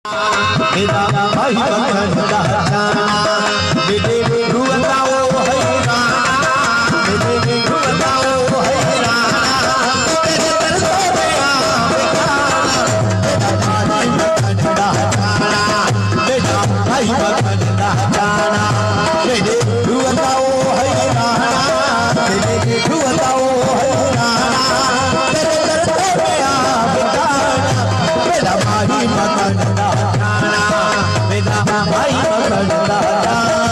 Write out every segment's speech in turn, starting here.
मेरा भाई बखन का जाना मेरे रुआओ है राना मेरे रुआओ है राना तेरे दर्द में मेरा भाई बखन का जाना मेरे रुआओ है राना मेरे रुआओ है राना तेरे दर्द में मेरा भाई बखन का मेरा भाई बखन का जाना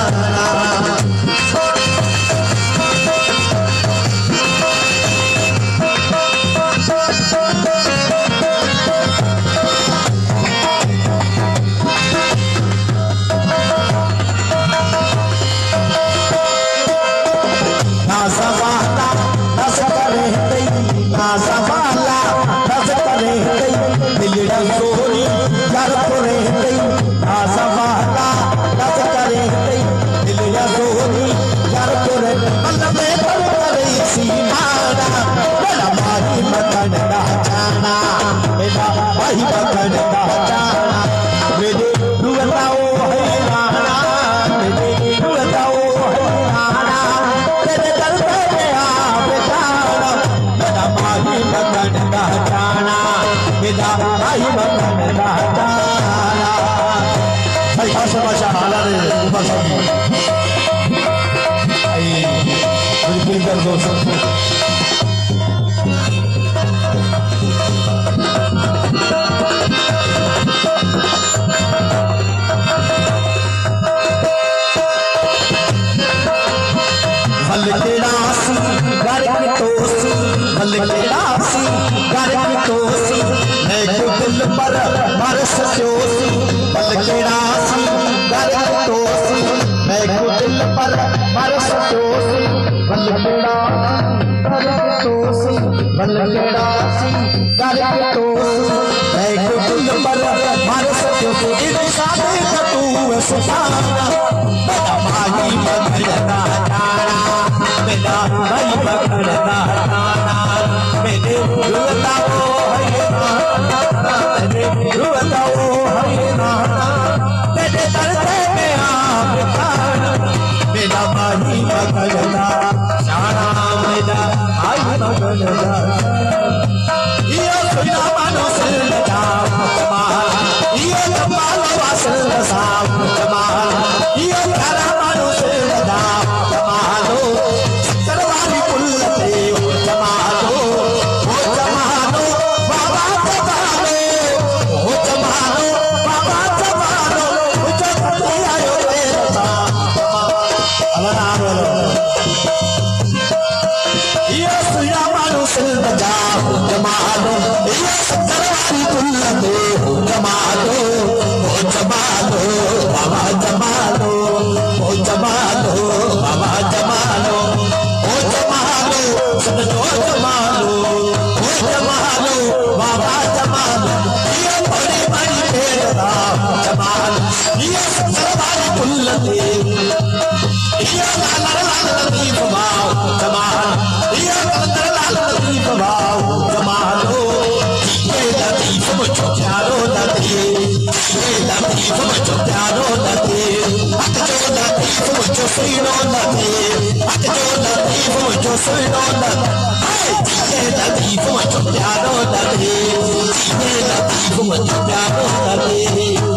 ना सवाला रस करे गई ना सवाला रस करे गई दिलड़ा सोनी यार करे गई ना सवाला रस करे गई दिलड़ा सोनी यार करे मन में पर करे सीमाना मेरा भाई बखन का जाना मेरा भाई बखन का जाना मेरे रुआओ है राना मेरे रुआओ है राना तेरे दर्द में बेचारा मेरा भाई बखन का जाना मेरा भाई बखन का जाना भाई आशा हालात ऊपर सब आई बिल्कुल कर दो भलकेड़ासी घर की तोसी भलकेड़ासी घर की तोसी है को दिल पर बरस जोशी भलकेड़ासी घर की तोसी है को दिल पर बरस जोशी भलकेड़ासी घर की तोसी भलकेड़ासी घर की तोसी है को दिल पर बरस जोशी इन सादे का तू सुहाना मेरा भाई बखन का जाना मेरा भाई बखन का जाना मेरे रुआओ है राना मेरे रुआओ है राना तेरे दर्द में बेचारा मेरा भाई बखन का जाना मेरा भाई बखन का ये सुना मानो सिर जाम कमाल ये कमाल वासल साम कमाल ये करा मानो सिर जाम कमालो सरवारी कुल्लते हो जमालो बाबा जमालो हो जमालो बाबा जमालो मुझे पता आयो तेरा नाम ये सुना मानो सिर जाम जमालो ये सरवारी कुल्लते हो जमालो बाबा जमालो हो जमालो बाबा जमालो हो जमालो सजनो जमालो हो जमालो बाबा जमालो ये बड़ी बड़ी बेरा जमाल ये सरवारी कुल्लते ये लाल लाल लतीफ बाव जमाल ये लाल लतीफ बाव जमालो ये लतीफ मुझको प्यारो लतीफ ये लतीफ मुझको प्यारो लतीफ जो लतीफ मुझको सुनो लतीफ जो लतीफ मुझको सुनो लतीफ ये लतीफ मुझको प्यारो लतीफ ये लतीफ मुझको प्यारो लतीफ